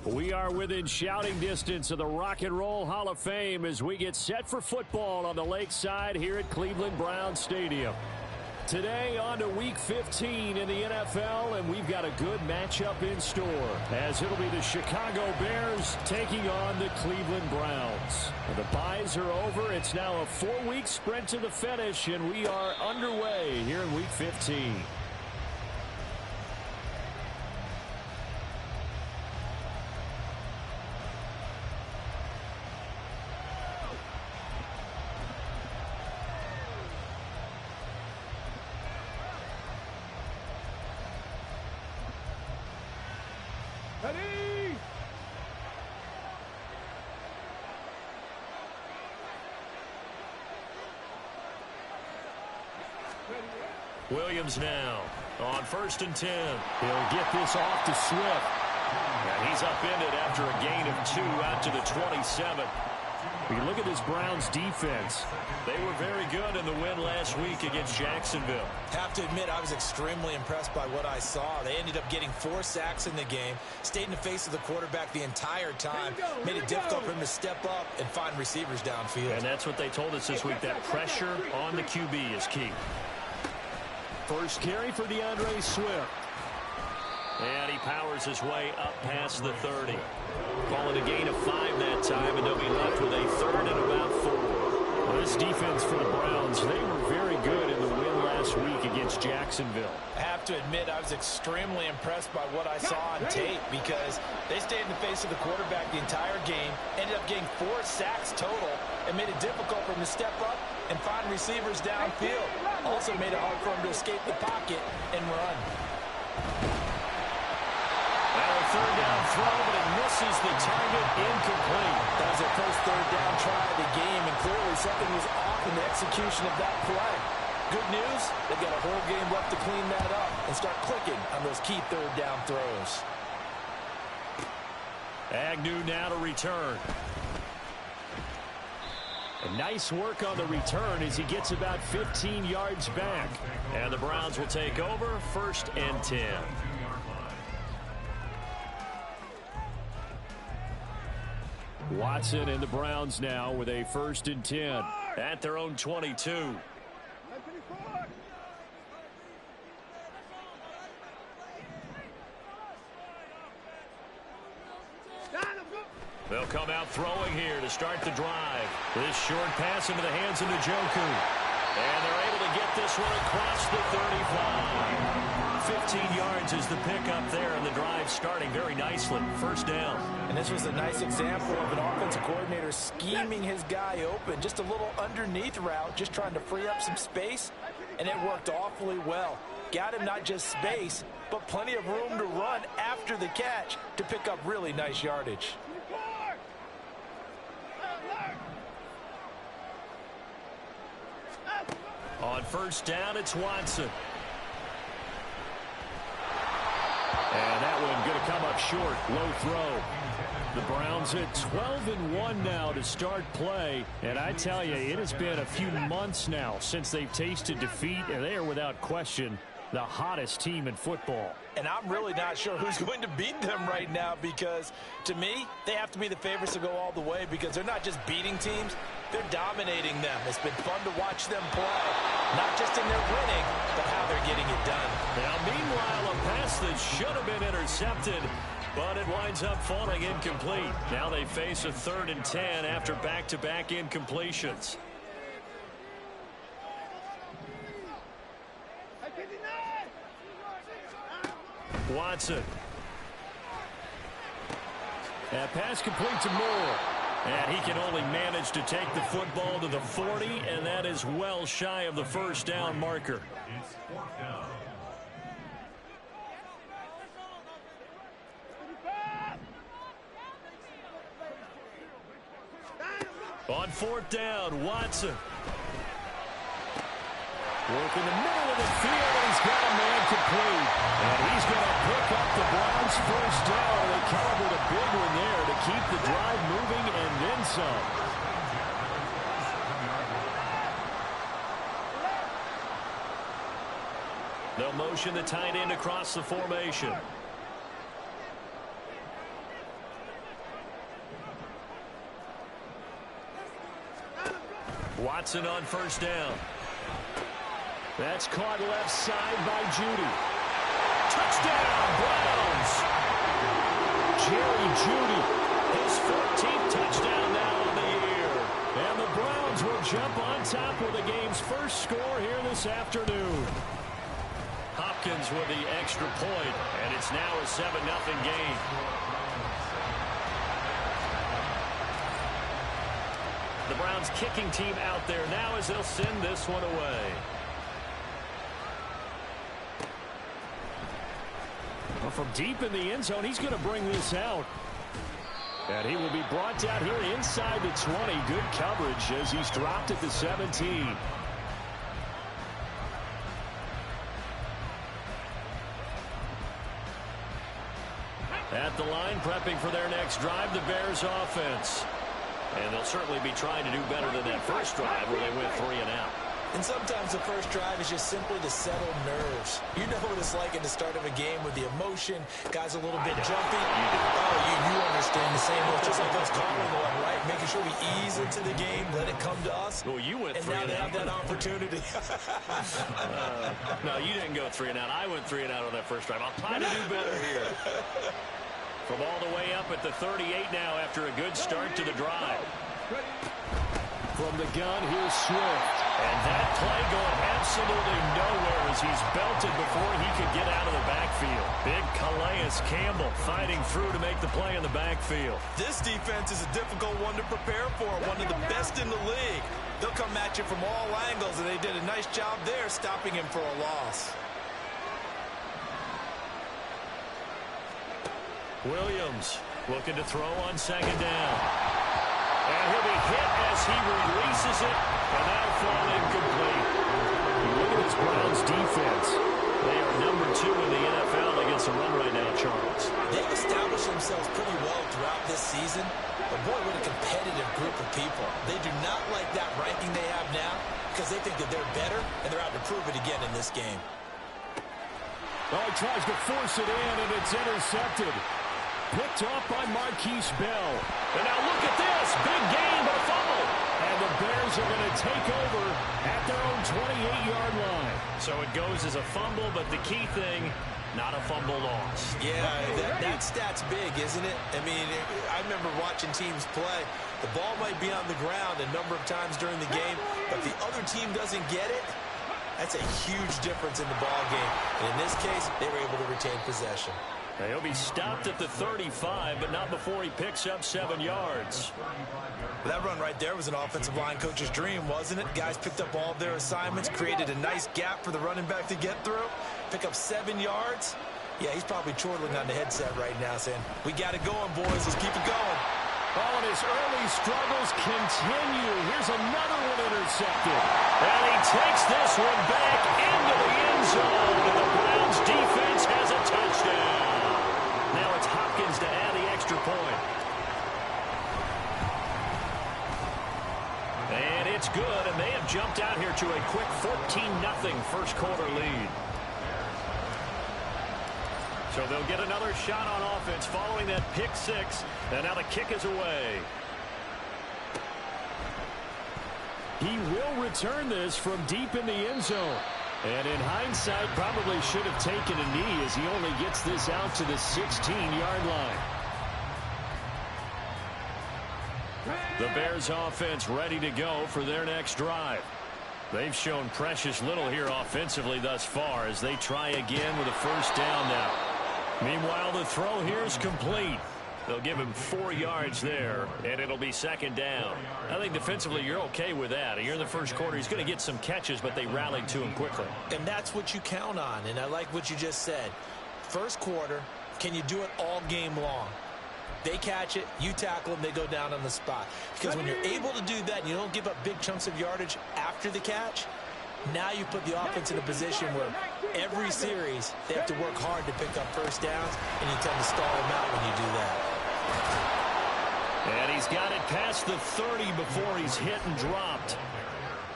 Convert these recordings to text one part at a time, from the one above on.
We are within shouting distance of the Rock and Roll Hall of Fame as we get set for football on the lakeside here at Cleveland Browns Stadium. Today on to Week 15 in the NFL, and we've got a good matchup in store as it'll be the Chicago Bears taking on the Cleveland Browns. The byes are over. It's now a 4-week sprint to the finish, and we are underway here in Week 15. Williams now on 1st and 10. He'll get this off to Swift. And he's upended after a gain of 2 out to the 27. We look at this Browns defense. They were very good in the win last week against Jacksonville. Have to admit, I was extremely impressed by what I saw. They ended up getting 4 sacks in the game, stayed in the face of the quarterback the entire time, made it difficult for him to step up and find receivers downfield. And that's what they told us this week, that pressure on the QB is key. First carry for DeAndre Swift. And he powers his way up past the 30. Calling a gain of 5 that time, and they'll be left with a 3rd and about 4. Well, this defense for the Browns, they were very good in the win last week against Jacksonville. I have to admit, I was extremely impressed by what I saw on tape because they stayed in the face of the quarterback the entire game, ended up getting 4 sacks total, and made it difficult for him to step up and find receivers downfield. Also made it hard for him to escape the pocket and run. Now a 3rd down throw, but it misses the target, incomplete. That was their first 3rd down try of the game, and clearly something was off in the execution of that play. Good news, they've got a whole game left to clean that up and start clicking on those key 3rd down throws. Agnew now to return. And nice work on the return as he gets about 15 yards back. And the Browns will take over 1st and 10. Watson and the Browns now with a 1st and 10 at their own 22. They'll come out throwing here to start the drive. This short pass into the hands of Njoku. And they're able to get this one across the 35. 15 yards is the pickup there, and the drive starting very nicely. 1st down. And this was a nice example of an offensive coordinator scheming his guy open. Just a little underneath route, just trying to free up some space, and it worked awfully well. Got him not just space, but plenty of room to run after the catch to pick up really nice yardage. On 1st down, it's Watson. And that one going to come up short. Low throw. The Browns at 12-1 now to start play. And I tell you, it has been a few months now since they've tasted defeat, and they are without question the hottest team in football. And I'm really not sure who's going to beat them right now because, to me, they have to be the favorites to go all the way because they're not just beating teams, they're dominating them. It's been fun to watch them play, not just in their winning, but how they're getting it done. Now, meanwhile, a pass that should have been intercepted, but it winds up falling incomplete. Now they face a 3rd and 10 after back-to-back incompletions. Watson. That pass complete to Moore. And he can only manage to take the football to the 40, and that is well shy of the 1st down marker. On 4th down, Watson. Work in the middle of the field, and he's got a man complete. And he's going to pick up the Browns' 1st down. They calibrated a big one there to keep the drive moving and then some. They'll motion the tight end across the formation. Watson on first down. That's caught left side by Jeudy. Touchdown, Browns! Jerry Jeudy, his 14th touchdown now on the year. And the Browns will jump on top with the game's first score here this afternoon. Hopkins with the extra point, and it's now a 7-0 game. The Browns kicking team out there now as they'll send this one away. Well, from deep in the end zone, he's going to bring this out. And he will be brought down here inside the 20. Good coverage as he's dropped at the 17. At the line, prepping for their next drive, the Bears offense. And they'll certainly be trying to do better than that first drive where they went 3 and out. And sometimes the first drive is just simply to settle nerves. You know what it's like at the start of a game with the emotion. Guys a little bit jumpy. You understand the same. It's just like us calling one, right? Making sure we ease into the game, let it come to us. Well, you went 3 and out. And now they have that opportunity. No, you didn't go 3 and out. I went 3 and out on that first drive. I'll try to do better here. From all the way up at the 38 now after a good start to the drive. From the gun, here's Swift. And that play going absolutely nowhere as he's belted before he could get out of the backfield. Big Calais Campbell fighting through to make the play in the backfield. This defense is a difficult one to prepare for, one of the best in the league. They'll come at you from all angles, and they did a nice job there stopping him for a loss. Williams looking to throw on second down. And he'll be hit as he releases it, and that'll fall incomplete. Look at this Browns defense. They are number 2 in the NFL against the run right now, Charles. They've established themselves pretty well throughout this season, but boy, what a competitive group of people. They do not like that ranking they have now because they think that they're better, and they're out to prove it again in this game. Oh, he tries to force it in, and it's intercepted. Picked off by Marquise Bell. And now look at this. Big gain, but a fumble. And the Bears are going to take over at their own 28-yard line. So it goes as a fumble, but the key thing, not a fumble loss. Yeah, that stat's big, isn't it? I mean, I remember watching teams play. The ball might be on the ground a number of times during the game, but if the other team doesn't get it, that's a huge difference in the ball game. And in this case, they were able to retain possession. He'll be stopped at the 35, but not before he picks up 7 yards. That run right there was an offensive line coach's dream, wasn't it? Guys picked up all of their assignments, created a nice gap for the running back to get through, pick up 7 yards. Yeah, he's probably chortling on the headset right now saying, we got it going, boys. Let's keep it going. Oh, and his early struggles continue. Here's another one intercepted. And he takes this one back into the end zone. And the Browns defense has a touchdown. Now it's Hopkins to add the extra point. And it's good, and they have jumped out here to a quick 14-0 first quarter lead. So they'll get another shot on offense following that pick 6, and now the kick is away. He will return this from deep in the end zone. And in hindsight, probably should have taken a knee as he only gets this out to the 16-yard line. The Bears offense ready to go for their next drive. They've shown precious little here offensively thus far as they try again with a first down now. Meanwhile, the throw here is complete. They'll give him 4 yards there, and it'll be second down. I think defensively you're okay with that. You're in the first quarter. He's going to get some catches, but they rallied to him quickly. And that's what you count on, and I like what you just said. First quarter, can you do it all game long? They catch it, you tackle them, they go down on the spot. Because when you're able to do that and you don't give up big chunks of yardage after the catch, now you put the offense in a position where every series they have to work hard to pick up first downs, and you tend to stall them out when you do that. And he's got it past the 30 before he's hit and dropped.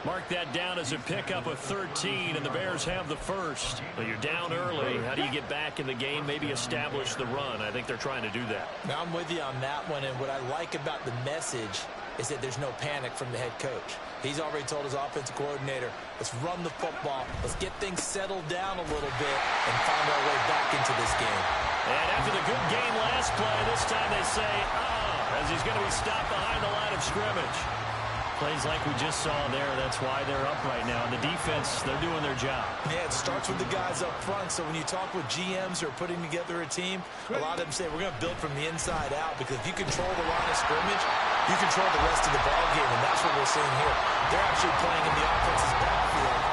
Mark that down as a pickup of 13, and the Bears have the first. But you're down early. How do you get back in the game, maybe establish the run? I think they're trying to do that. Now I'm with you on that one, and what I like about the message is that there's no panic from the head coach. He's already told his offensive coordinator, let's run the football, let's get things settled down a little bit and find our way back into this game. And after the good game last play, this time they say, as he's going to be stopped behind the line of scrimmage. Plays like we just saw there, that's why they're up right now. And the defense, they're doing their job. Yeah, it starts with the guys up front. So when you talk with GMs who are putting together a team, a lot of them say we're going to build from the inside out, because if you control the line of scrimmage, you control the rest of the ball game, and that's what we're seeing here. They're actually playing in the offense's backfield.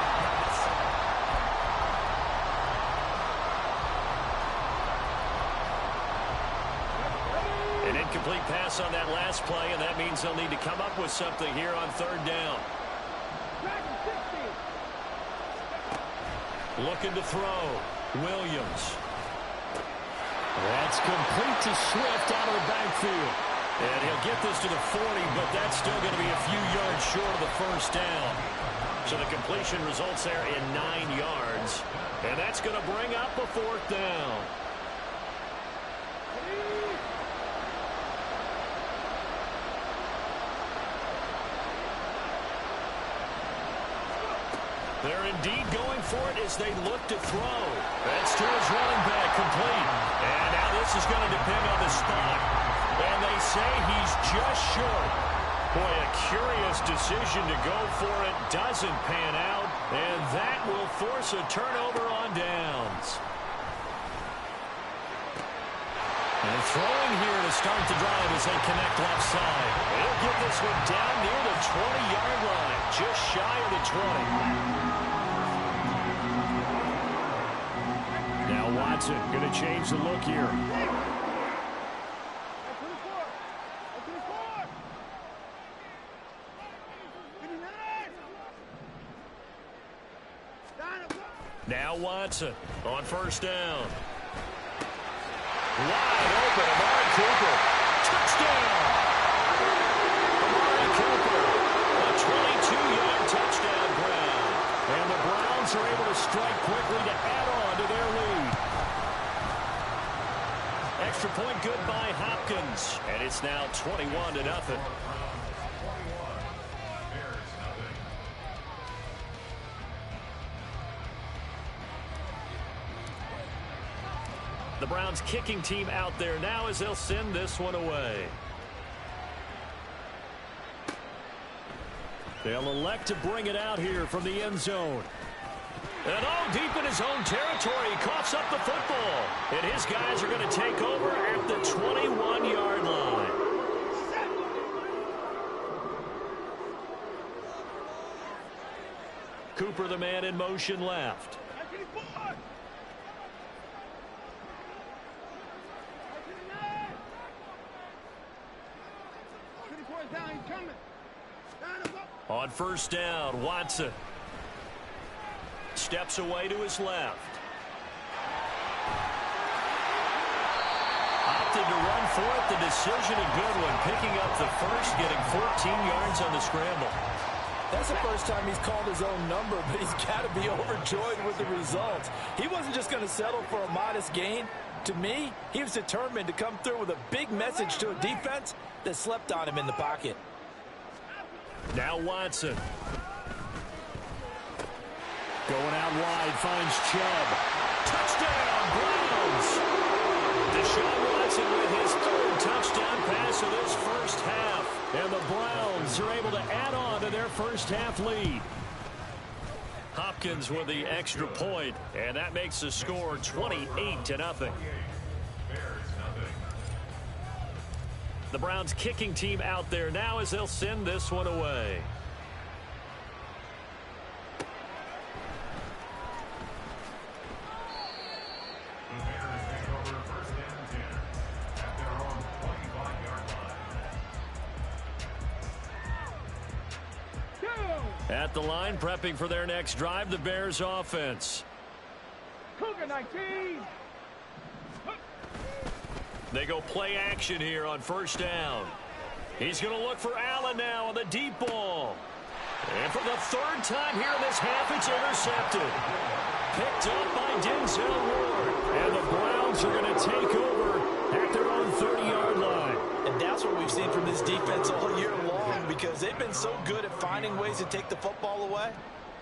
An incomplete pass on that last play, and that means they'll need to come up with something here on third down. Looking to throw. Williams. That's complete to Swift out of the backfield. And he'll get this to the 40, but that's still going to be a few yards short of the first down. So the completion results there in 9 yards. And that's going to bring up a fourth down. They're indeed going for it as they look to throw. That's to his running back, complete. And now this is going to depend on the spot. And they say he's just short. Boy, a curious decision to go for it. Doesn't pan out. And that will force a turnover on downs. And throwing here to start the drive as they connect left side. They'll get this one down near the 20-yard line. Just shy of the 20. Now Watson going to change the look here. Now Watson on first down. Wide open, Amari Cooper. Touchdown! Amari Cooper, a 22-yard touchdown grab. And the Browns are able to strike quickly to add on to their lead. Extra point good by Hopkins. And it's now 21-0. The Browns kicking team out there now as they'll send this one away. They'll elect to bring it out here from the end zone. And deep in his own territory, he coughs up the football. And his guys are going to take over at the 21-yard line. Cooper, the man in motion left. On first down, Watson steps away to his left. Opted to run for it. The decision a good one. Picking up the first, getting 14 yards on the scramble. That's the first time he's called his own number, but he's got to be overjoyed with the results. He wasn't just going to settle for a modest gain. To me, he was determined to come through with a big message to a defense that slept on him in the pocket. Now Watson. Going out wide, finds Chubb. Touchdown, Browns! Deshaun Watson with his third touchdown pass of this first half. And the Browns are able to add on to their first half lead. Hopkins with the extra point, and that makes the score 28-0. The Browns kicking team out there now as they'll send this one away. At the line, prepping for their next drive, the Bears offense. Cougar 19. They go play action here on first down. He's going to look for Allen now on the deep ball. And for the third time here in this half, it's intercepted. Picked up by Denzel Ward. And the Browns are going to take over at their own 30-yard line. And that's what we've seen from this defense all year long, because they've been so good at finding ways to take the football away.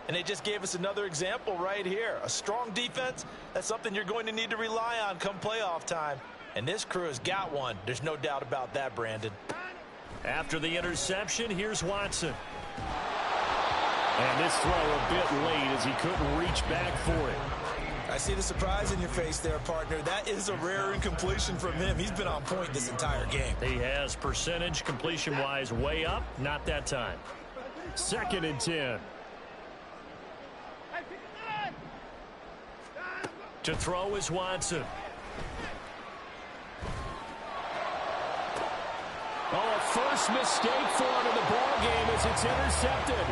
And they just gave us another example right here. A strong defense, that's something you're going to need to rely on come playoff time. And this crew has got one. There's no doubt about that, Brandon. After the interception, here's Watson. And this throw a bit late as he couldn't reach back for it. I see the surprise in your face there, partner. That is a rare incompletion from him. He's been on point this entire game. He has percentage completion-wise way up. Not that time. 2nd and 10. To throw is Watson. Oh, a first mistake for him in the ball game as it's intercepted.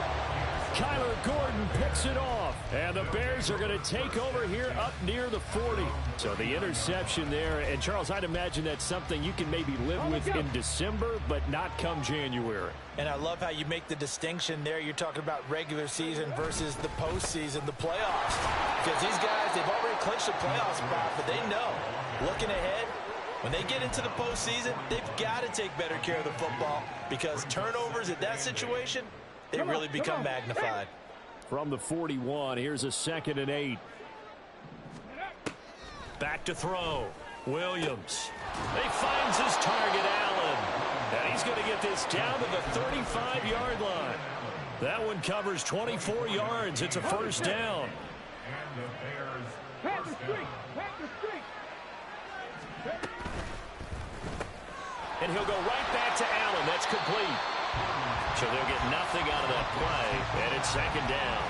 Kyler Gordon picks it off. And the Bears are going to take over here up near the 40. So the interception there. And, Charles, I'd imagine that's something you can maybe live with in December, but not come January. And I love how you make the distinction there. You're talking about regular season versus the postseason, the playoffs. Because these guys, they've already clinched a playoff spot, but they know, looking ahead, when they get into the postseason, they've got to take better care of the football, because turnovers at that situation, they really become magnified. From the 41, here's a 2nd and 8. Back to throw. Williams. He finds his target, Allen. And he's going to get this down to the 35-yard line. That one covers 24 yards. It's a first down. And he'll go right back to Allen. That's complete. So they'll get nothing out of that play, and it's 2nd down.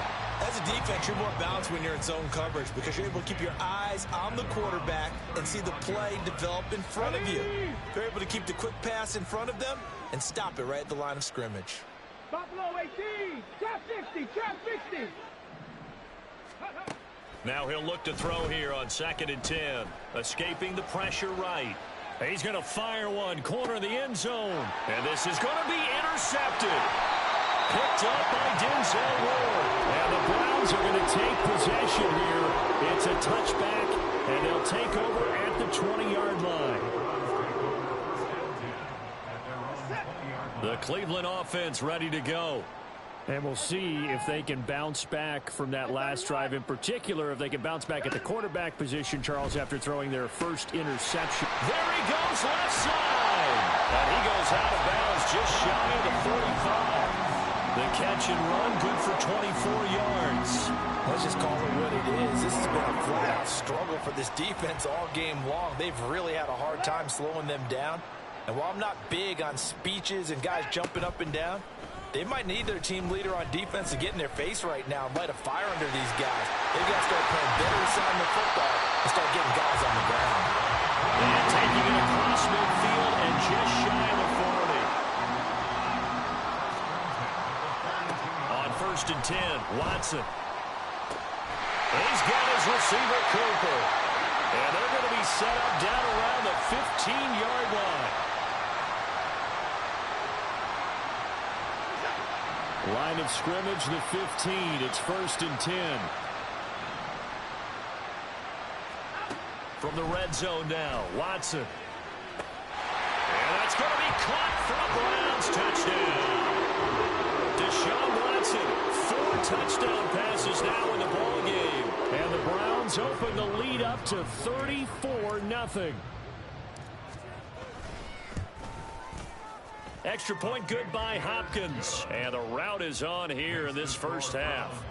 As a defense, you're more balanced when you're in zone coverage, because you're able to keep your eyes on the quarterback and see the play develop in front of you. You're able to keep the quick pass in front of them and stop it right at the line of scrimmage. Buffalo 18, trap 60, trap 60. Now he'll look to throw here on 2nd and 10. Escaping the pressure right. He's going to fire one, corner of the end zone. And this is going to be intercepted. Picked up by Denzel Ward. And the Browns are going to take possession here. It's a touchback, and they'll take over at the 20-yard line. The Cleveland offense ready to go. And we'll see if they can bounce back from that last drive. In particular, if they can bounce back at the quarterback position, Charles, after throwing their first interception. There he goes, left side. And he goes out of bounds just shy of the 45. The catch and run, good for 24 yards. Let's just call it what it is. This has been a flat-out struggle for this defense all game long. They've really had a hard time slowing them down. And while I'm not big on speeches and guys jumping up and down, they might need their team leader on defense to get in their face right now and light a fire under these guys. They've got to start playing better inside the football and start getting guys on the ground. And taking it across midfield and just shy of the 40. On 1st and 10, Watson. He's got his receiver, Cooper. And they're going to be set up down around the 15-yard line. Line of scrimmage, the 15. It's 1st and 10. From the red zone now, Watson. And that's going to be caught for a Browns touchdown. Deshaun Watson, 4 touchdown passes now in the ball game. And the Browns open the lead up to 34-0. Extra point good by Hopkins. And the route is on here in this first half.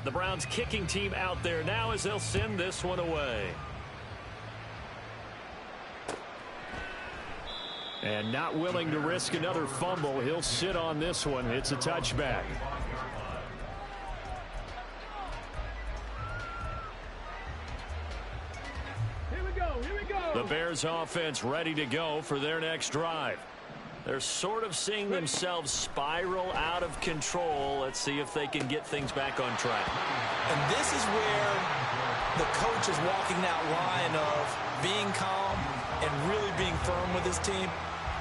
The Browns kicking team out there now as they'll send this one away. And not willing to risk another fumble. He'll sit on this one. It's a touchback. The Bears offense ready to go for their next drive. They're sort of seeing themselves spiral out of control. Let's see if they can get things back on track. And this is where the coach is walking that line of being calm and really being firm with his team.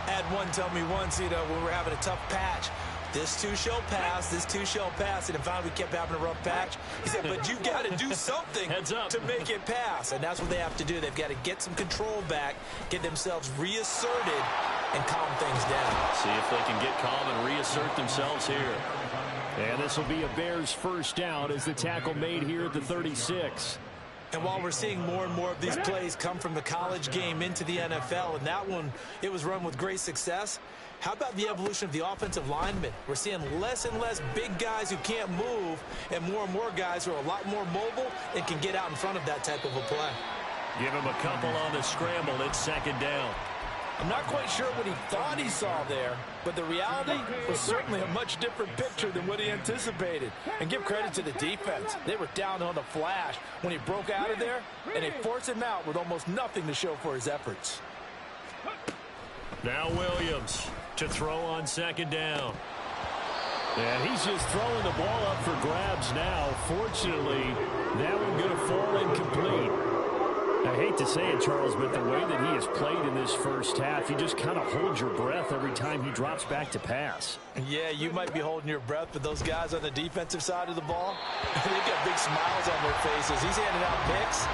I had one tell me once, when we were having a tough patch, this too shall pass, this too shall pass. And finally, we kept having a rough patch. He said, but you got to do something to make it pass. And that's what they have to do. They've got to get some control back, get themselves reasserted, and calm things down. See if they can get calm and reassert themselves here. And this will be a Bears first down as the tackle made here at the 36. And while we're seeing more and more of these plays come from the college game into the NFL, and that one, it was run with great success, how about the evolution of the offensive linemen? We're seeing less and less big guys who can't move and more guys who are a lot more mobile and can get out in front of that type of a play. Give him a couple on the scramble. It's second down. I'm not quite sure what he thought he saw there, but the reality was certainly a much different picture than what he anticipated. And give credit to the defense. They were down on the flash when he broke out of there, and they forced him out with almost nothing to show for his efforts. Now Williams to throw on second down. And he's just throwing the ball up for grabs now. Fortunately, that one going to fall incomplete. I hate to say it, Charles, but the way that he has played in this first half, you just kind of hold your breath every time he drops back to pass. Yeah, you might be holding your breath, but those guys on the defensive side of the ball, they've got big smiles on their faces. He's handing out picks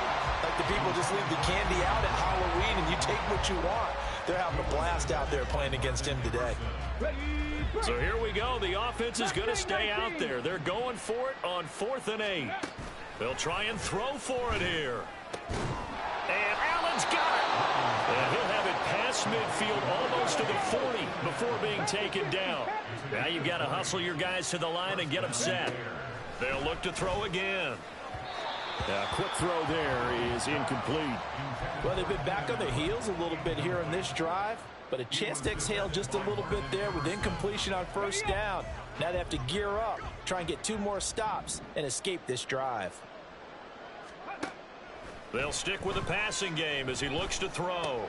like the people just leave the candy out at Halloween and you take what you want. They're having a blast out there playing against him today. So here we go. The offense is going to stay out there. They're going for it on 4th and 8. They'll try and throw for it here. And Allen's got it. And he'll have it past midfield almost to the 40 before being taken down. Now you've got to hustle your guys to the line and get them set. They'll look to throw again. Quick throw there is incomplete. Well, they've been back on their heels a little bit here in this drive, but a chance to exhale just a little bit there with incompletion on first down. Now they have to gear up, try and get 2 more stops, and escape this drive. They'll stick with the passing game as he looks to throw.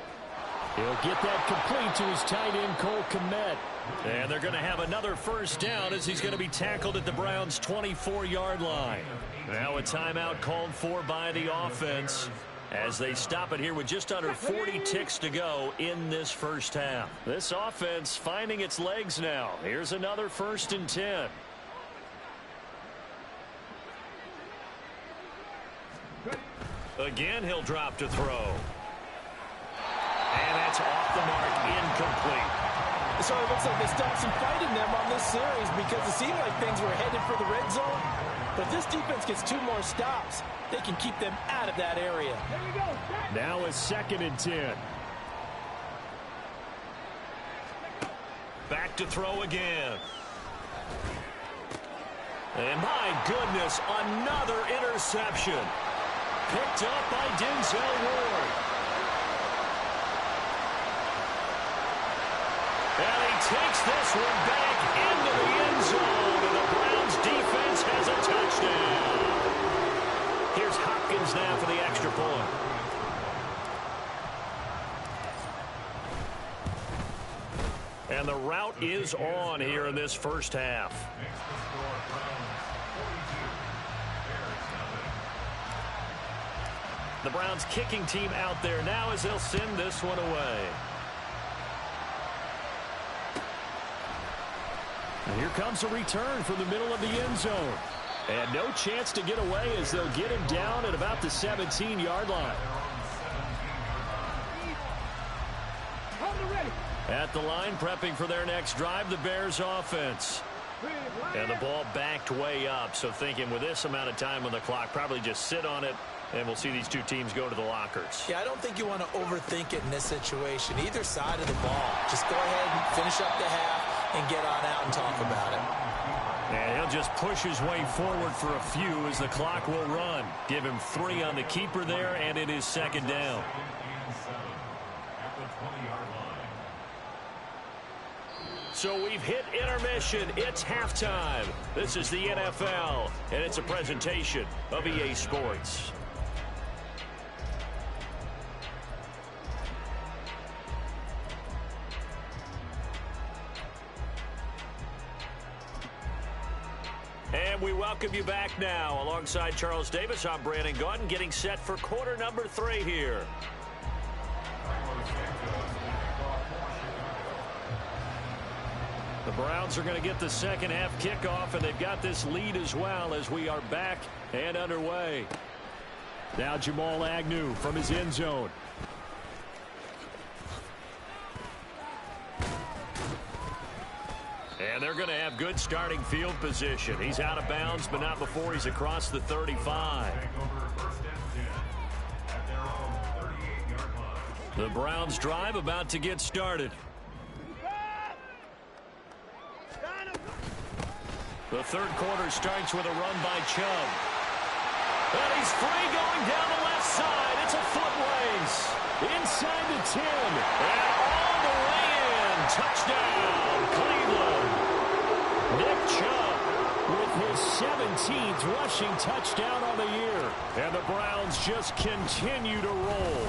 He'll get that complete to his tight end, Cole Kmet. And they're going to have another first down as he's going to be tackled at the Browns' 24-yard line. Now a timeout called for by the offense as they stop it here with just under 40 ticks to go in this first half. This offense finding its legs now. Here's another 1st and 10. Again, he'll drop to throw. And that's off the mark, incomplete. So it looks like they stopped some fight in them on this series because it seemed like things were headed for the red zone. But if this defense gets 2 more stops, they can keep them out of that area. Now a 2nd and 10. Back to throw again. And my goodness, another interception. Picked up by Denzel Ward. And he takes this one back into the end zone. And the Browns defense has a touchdown. Here's Hopkins now for the extra point. And the route is on here in this first half. The Browns kicking team out there now as they'll send this one away. And here comes a return from the middle of the end zone. And no chance to get away as they'll get him down at about the 17-yard line. At the line, prepping for their next drive, the Bears offense. And the ball backed way up, so thinking with this amount of time on the clock, probably just sit on it, and we'll see these 2 teams go to the lockers. Yeah, I don't think you want to overthink it in this situation. Either side of the ball. Just go ahead and finish up the half and get on out and talk about it. And he'll just push his way forward for a few as the clock will run. Give him 3 on the keeper there, and it is second down. So we've hit intermission. It's halftime. This is the NFL, and it's a presentation of EA Sports. And we welcome you back now. Alongside Charles Davis, I'm Brandon Gaudin, getting set for quarter number 3 here. The Browns are going to get the second half kickoff, and they've got this lead as well as we are back and underway. Now Jamal Agnew from his end zone. And they're going to have good starting field position. He's out of bounds, but not before he's across the 35. The Browns drive about to get started. The third quarter starts with a run by Chubb. And he's free going down the left side. It's a foot race. Inside the 10. And all the way in. Touchdown, Cleveland. Nick Chubb with his 17th rushing touchdown on the year. And the Browns just continue to roll.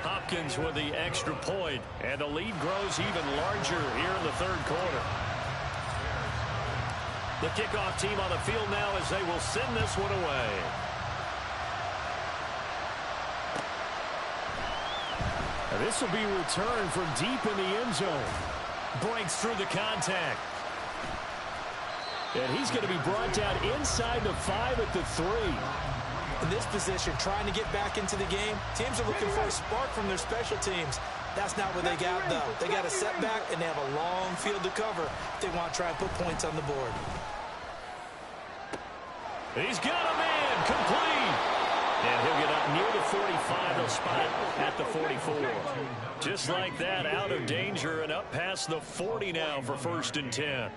Hopkins with the extra point. And the lead grows even larger here in the third quarter. The kickoff team on the field now as they will send this one away. And this will be returned from deep in the end zone. Breaks through the contact. And he's going to be brought down inside the 5 at the 3. In this position, trying to get back into the game, teams are looking for a spark from their special teams. That's not what they got, though. They got a setback, and they have a long field to cover if they want to try and put points on the board. He's got a man, complete. And he'll get up near the 45. He'll spot it at the 44. Just like that, out of danger and up past the 40 now for 1st and 10.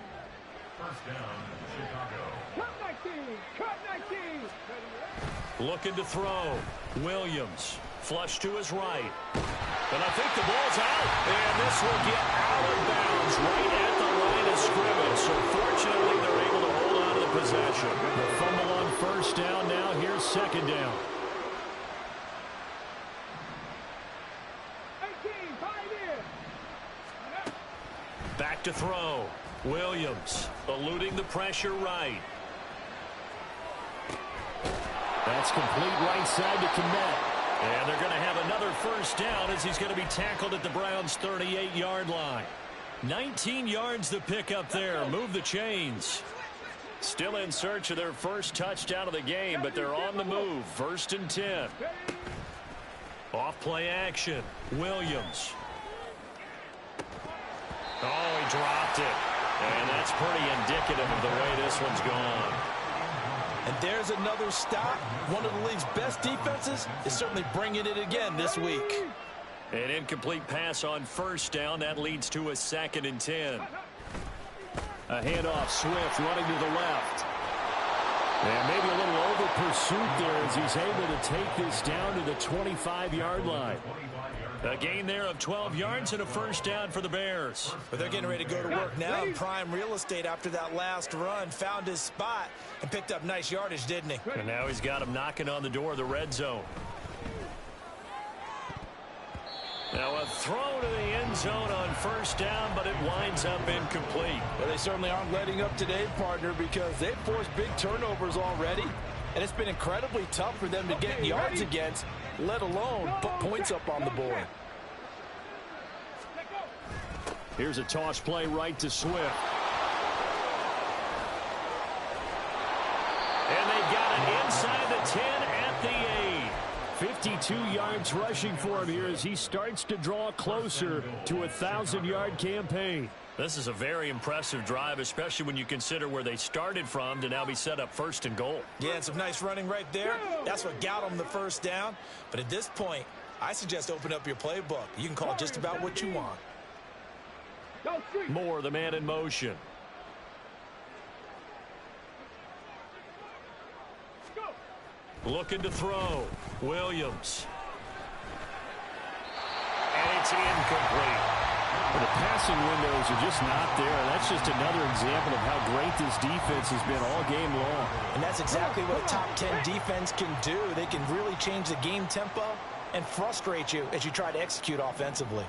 Looking to throw. Williams. Flush to his right. And I think the ball's out. And this will get out of bounds right at the line of scrimmage. So fortunately, they're able to hold on to the possession. The fumble on 1st down now. Here's 2nd down. Back to throw. Williams eluding the pressure right. That's complete right side to Kmet. And they're going to have another 1st down as he's going to be tackled at the Browns' 38-yard line. 19 yards to pick up there. Move the chains. Still in search of their first touchdown of the game, but they're on the move. 1st and 10. Off play action. Williams. Oh, he dropped it. And that's pretty indicative of the way this one's gone. And there's another stop. One of the league's best defenses is certainly bringing it again this week. An incomplete pass on 1st down. That leads to a 2nd and 10. A handoff, Swift running to the left. And maybe a little over pursuit there as he's able to take this down to the 25-yard line. A gain there of 12 yards and a 1st down for the Bears. But they're getting ready to go to work now in prime real estate after that last run. Found his spot and picked up nice yardage, didn't he? And now he's got him knocking on the door of the red zone. Now a throw to the end zone on 1st down, but it winds up incomplete. Well, they certainly aren't letting up today, partner, because they've forced big turnovers already. And it's been incredibly tough for them to get yards against, let alone put points up on the board. Here's a toss play right to Swift. And they've got it inside the 10 at the 8. 52 yards rushing for him here as he starts to draw closer to a 1,000-yard campaign. This is a very impressive drive, especially when you consider where they started from to now be set up 1st and goal. Yeah, and some nice running right there. That's what got them the 1st down. But at this point, I suggest open up your playbook. You can call just about what you want. Moore, the man in motion. Looking to throw. Williams. And it's incomplete. The passing windows are just not there. That's just another example of how great this defense has been all game long. And that's exactly what a top 10 defense can do. They can really change the game tempo and frustrate you as you try to execute offensively.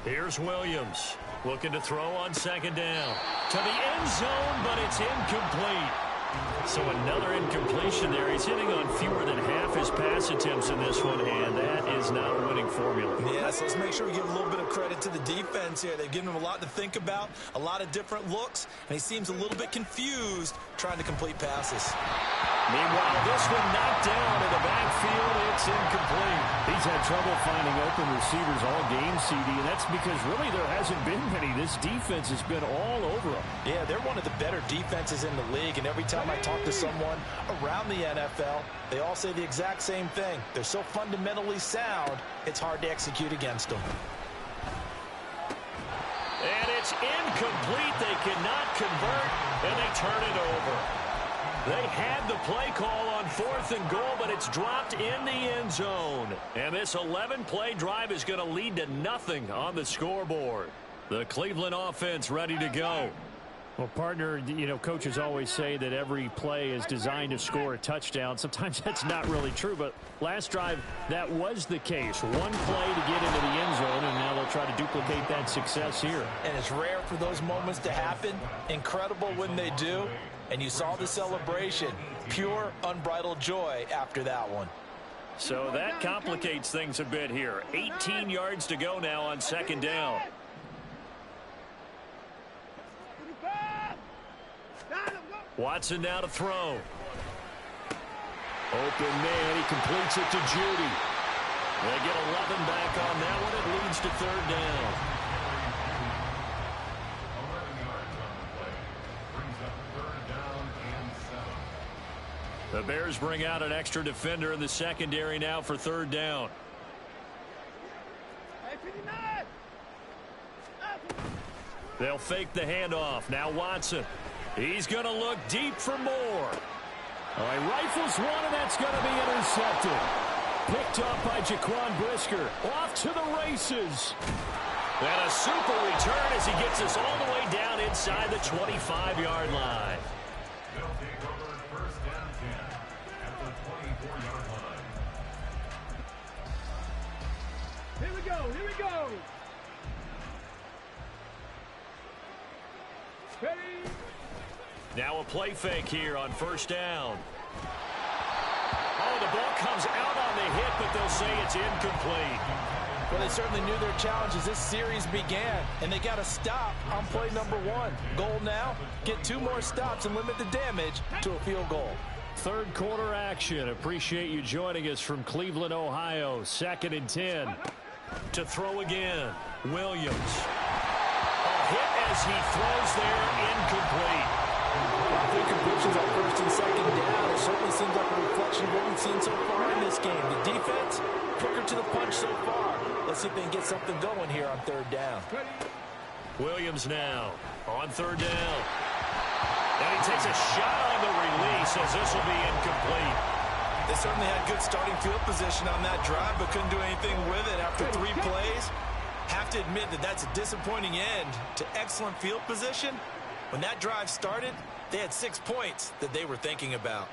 Here's Williams. Looking to throw on 2nd down. To the end zone, but it's incomplete. So another incompletion there. He's hitting on fewer than half his pass attempts in this one, and that is not a winning formula. Yes, let's make sure we give a little bit of credit to the defense here. They've given him a lot to think about, a lot of different looks, and he seems a little bit confused trying to complete passes. Meanwhile, this one knocked down in the backfield. It's incomplete. He's had trouble finding open receivers all game, CD, and that's because really there hasn't been many. This defense has been all over them. Yeah, they're one of the better defenses in the league, and every time I talk to someone around the NFL, they all say the exact same thing. They're so fundamentally sound, it's hard to execute against them. And it's incomplete. They cannot convert, and they turn it over. They had the play call on 4th and goal, but it's dropped in the end zone. And this 11-play drive is going to lead to nothing on the scoreboard. The Cleveland offense ready to go. Well, partner, you know, coaches always say that every play is designed to score a touchdown. Sometimes that's not really true, but last drive, that was the case. One play to get into the end zone, and now they'll try to duplicate that success here. And it's rare for those moments to happen. Incredible when they do. And you saw the celebration. Pure, unbridled joy after that one. So that complicates things a bit here. 18 yards to go now on 2nd down. Watson now to throw. Open man, he completes it to Judy. They get 11 back on that one. It leads to 3rd down. The Bears bring out an extra defender in the secondary now for 3rd down. They'll fake the handoff. Now Watson. He's going to look deep for more. All right, rifles one, and that's going to be intercepted. Picked up by Jaquan Brisker. Off to the races. And a super return as he gets us all the way down inside the 25-yard line. Here we go, here we go. Ready? Now a play fake here on 1st down. Oh, the ball comes out on the hit, but they'll say it's incomplete. Well, they certainly knew their challenge as this series began, and they got to stop on play number 1. Goal now, get 2 more stops and limit the damage to a field goal. 3rd quarter action. Appreciate you joining us from Cleveland, Ohio. 2nd and 10. To throw again, Williams. A hit as he throws there, incomplete. I think completions on 1st and 2nd down. It certainly seems like a reflection of what we've seen so far in this game. The defense, quicker to the punch so far. Let's see if they can get something going here on 3rd down. Williams now on 3rd down. And he takes a shot on the release as this will be incomplete. They certainly had good starting field position on that drive, but couldn't do anything with it after 3 plays. Have to admit that that's a disappointing end to excellent field position. When that drive started, they had 6 points that they were thinking about.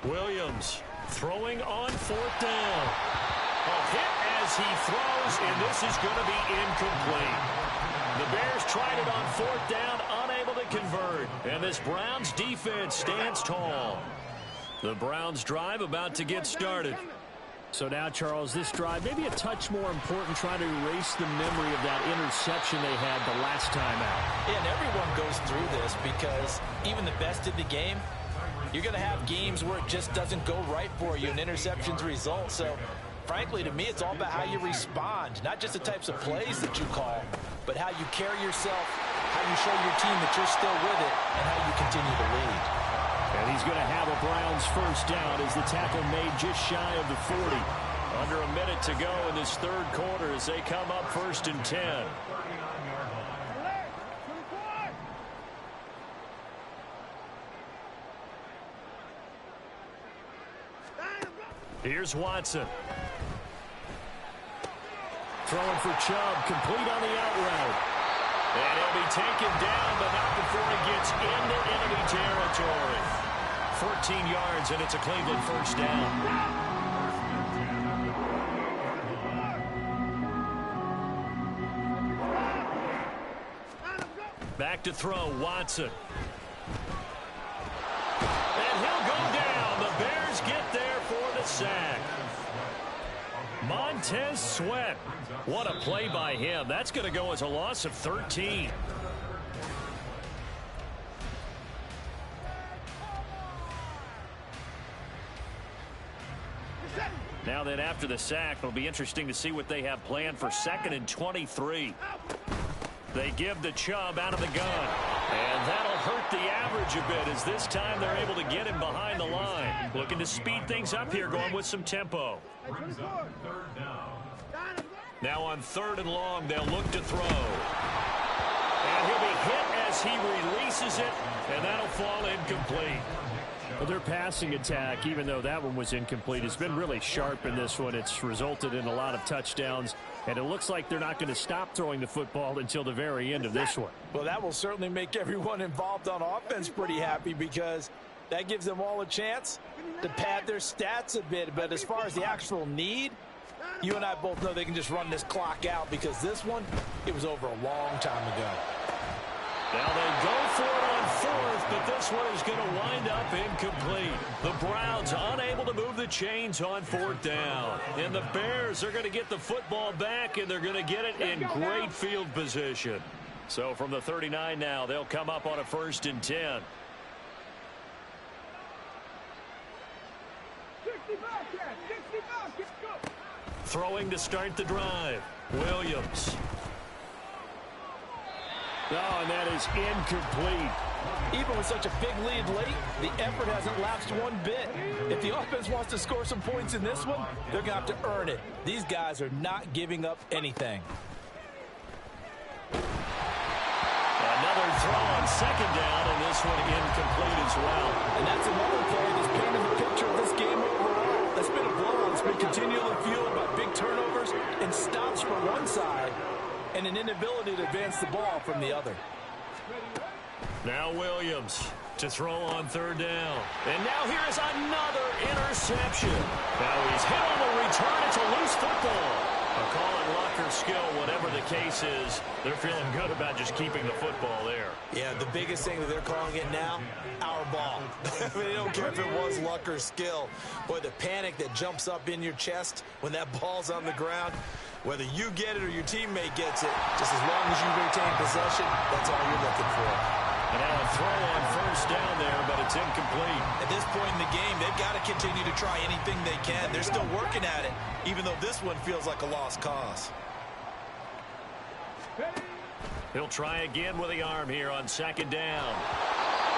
Williams throwing on 4th down. A hit as he throws, and this is going to be incomplete. The Bears tried it on 4th down, unable to convert. And this Browns defense stands tall. The Browns drive about to get started. So now, Charles, this drive maybe a touch more important, trying to erase the memory of that interception they had the last time out. Yeah, and everyone goes through this because even the best in the game, you're going to have games where it just doesn't go right for you and interceptions result. So, frankly, to me, it's all about how you respond, not just the types of plays that you call, but how you carry yourself, how you show your team that you're still with it, and how you continue to lead. And he's going to have a Browns 1st down as the tackle made just shy of the 40. Under a minute to go in this 3rd quarter as they come up 1st and 10. Here's Watson. Throwing for Chubb, complete on the out route. And he'll be taken down, but not before he gets into enemy territory. 14 yards, and it's a Cleveland 1st down. Back to throw, Watson. Montez Sweat. What a play by him. That's going to go as a loss of 13. Now then, after the sack, it'll be interesting to see what they have planned for 2nd and 23. They give the Chubb out of the gun. And that'll hurt the average a bit as this time they're able to get him behind the line. Looking to speed things up here, going with some tempo. Now on 3rd and long, they'll look to throw. And he'll be hit as he releases it, and that'll fall incomplete. Well, their passing attack, even though that one was incomplete, has been really sharp in this one. It's resulted in a lot of touchdowns, and it looks like they're not going to stop throwing the football until the very end of this one. Well, that will certainly make everyone involved on offense pretty happy because that gives them all a chance to pad their stats a bit. But as far as the actual need, you and I both know they can just run this clock out because this one, it was over a long time ago. Now they go for it on 4th, but this one is going to wind up incomplete. The Browns unable to move the chains on 4th down. And the Bears are going to get the football back, and they're going to get it in great field position. So from the 39 now, they'll come up on a 1st and 10. Throwing to start the drive. Williams. Oh, and that is incomplete. Even with such a big lead late, the effort hasn't lapsed one bit. If the offense wants to score some points in this one, they're going to have to earn it. These guys are not giving up anything. Another throw on 2nd down, and this one incomplete as well. And that's another play that's painted the picture of this game overall. That's been a blowout. It's been continually fueled by big turnovers and stops from one side and an inability to advance the ball from the other. Now Williams to throw on 3rd down. And now here is another interception. Now he's hit on the return. It's a loose football. I'll call it luck or skill, whatever the case is. They're feeling good about just keeping the football there. Yeah, the biggest thing that they're calling it now, our ball. I mean, they don't care if it was luck or skill. Boy, the panic that jumps up in your chest when that ball's on the ground, whether you get it or your teammate gets it, just as long as you retain possession, that's all you're looking for. And now a throw on 1st down there, but it's incomplete. At this point in the game, they've got to continue to try anything they can. They're still working at it, even though this one feels like a lost cause. He'll try again with the arm here on 2nd down.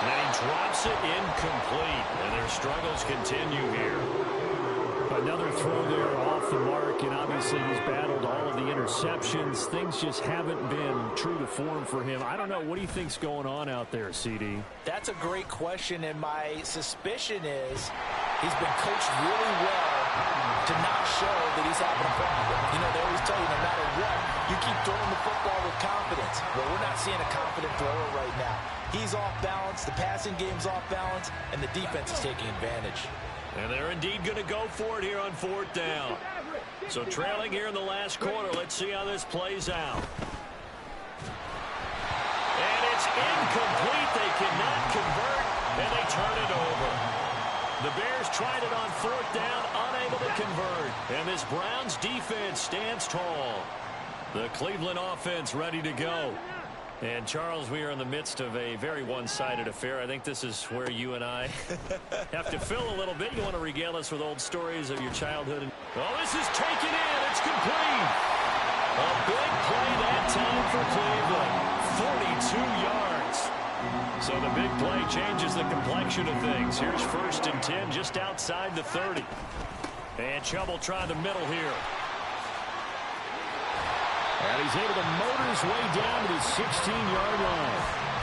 And he drops it incomplete. And their struggles continue here. Another throw there off the mark, and obviously he's battled all of the interceptions. Things just haven't been true to form for him. I don't know. What do you think's going on out there, CD? That's a great question, and my suspicion is he's been coached really well to not show that he's having a problem. You know, they always tell you no matter what, you keep throwing the football with confidence. Well, we're not seeing a confident thrower right now. He's off balance, the passing game's off balance, and the defense is taking advantage. And they're indeed going to go for it here on 4th down. So trailing here in the last quarter. Let's see how this plays out. And it's incomplete. They cannot convert, and they turn it over. The Bears tried it on 4th down, unable to convert. And this Browns defense stands tall. The Cleveland offense ready to go. And, Charles, we are in the midst of a very one-sided affair. I think this is where you and I have to fill a little bit. You want to regale us with old stories of your childhood. Oh, this is taken in. It's complete. A big play that time for Cleveland. 42 yards. So the big play changes the complexion of things. Here's 1st and 10 just outside the 30. And Chubb will try the middle here. And he's able to motor his way down to the 16-yard line.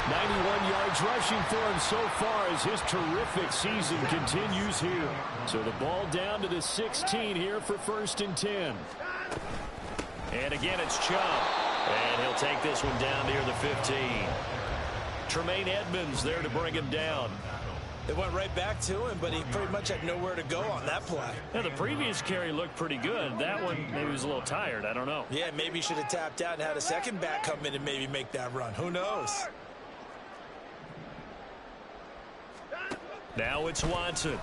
91 yards rushing for him so far as his terrific season continues here. So the ball down to the 16 here for 1st and 10. And again, it's Chubb. And he'll take this one down near the 15. Tremaine Edmonds there to bring him down. They went right back to him, but he pretty much had nowhere to go on that play. Yeah, the previous carry looked pretty good. That one, maybe he was a little tired. I don't know. Yeah, maybe he should have tapped out and had a second back come in and maybe make that run. Who knows? Now it's Watson.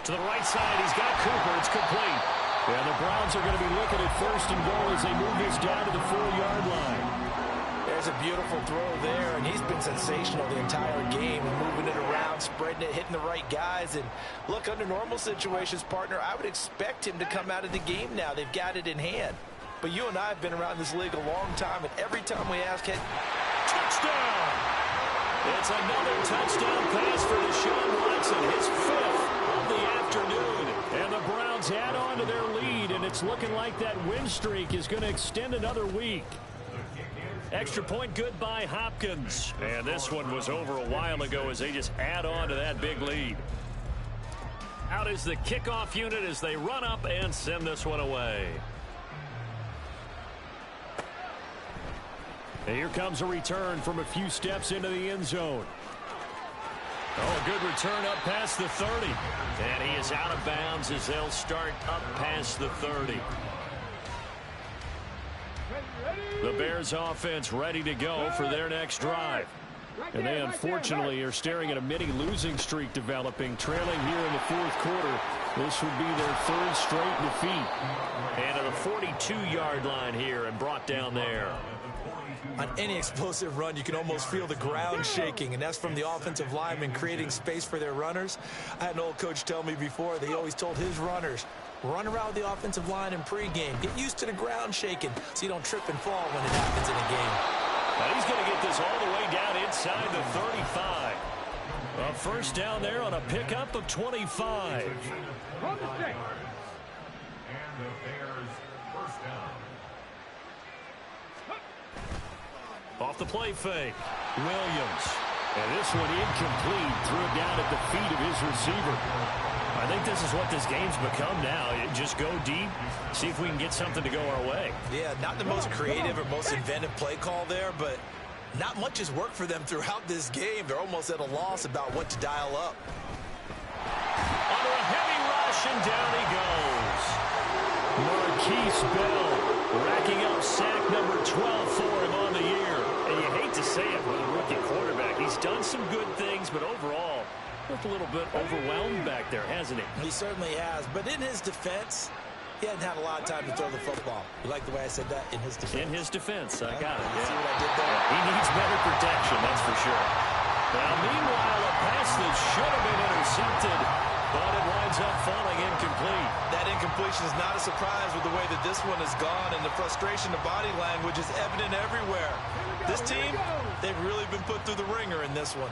To the right side, he's got Cooper. It's complete. And the Browns are going to be looking at 1st and goal as they move this down to the 4-yard line. There's a beautiful throw there, and he's been sensational the entire game, moving it around, spreading it, hitting the right guys. And look, under normal situations, partner, I would expect him to come out of the game now. They've got it in hand. But you and I have been around this league a long time, and every time we ask, hey, touchdown! It's another touchdown pass for Deshaun Watson, his 5th of the afternoon. And the Browns add on to their lead, and it's looking like that win streak is going to extend another week. Extra point good by Hopkins. And this one was over a while ago as they just add on to that big lead. Out is the kickoff unit as they run up and send this one away. And here comes a return from a few steps into the end zone. Oh, good return up past the 30. And he is out of bounds as they'll start up past the 30. The Bears offense ready to go for their next drive. And they unfortunately are staring at a mini losing streak developing, trailing here in the 4th quarter. This would be their 3rd straight defeat. And at the 42-yard line here and brought down there. On any explosive run, you can almost feel the ground shaking, and that's from the offensive linemen creating space for their runners. I had an old coach tell me before, they always told his runners, run around the offensive line in pregame. Get used to the ground shaking so you don't trip and fall when it happens in a game. Now he's going to get this all the way down inside the 35. A first down there on a pickup of 25. Off the play fake. Williams. And this one incomplete. Threw it down at the feet of his receiver. I think this is what this game's become now. Just go deep, see if we can get something to go our way. Yeah, not the most creative or most inventive play call there, but not much has worked for them throughout this game. They're almost at a loss about what to dial up. Under a heavy rush, and down he goes. Marquise Bell racking up sack number 12 for him on the year. And you hate to say it with a rookie quarterback. He's done some good things, but overall, looked a little bit overwhelmed back there, hasn't he? He certainly has. But in his defense, he hadn't had a lot of time to throw the football. You like the way I said that? In his defense. In his defense. I got it. You see what I did there? He needs better protection, that's for sure. Now, meanwhile, a pass that should have been intercepted, but it winds up falling incomplete. That incompletion is not a surprise with the way that this one has gone, and the frustration of body language is evident everywhere. This team, they've really been put through the ringer in this one.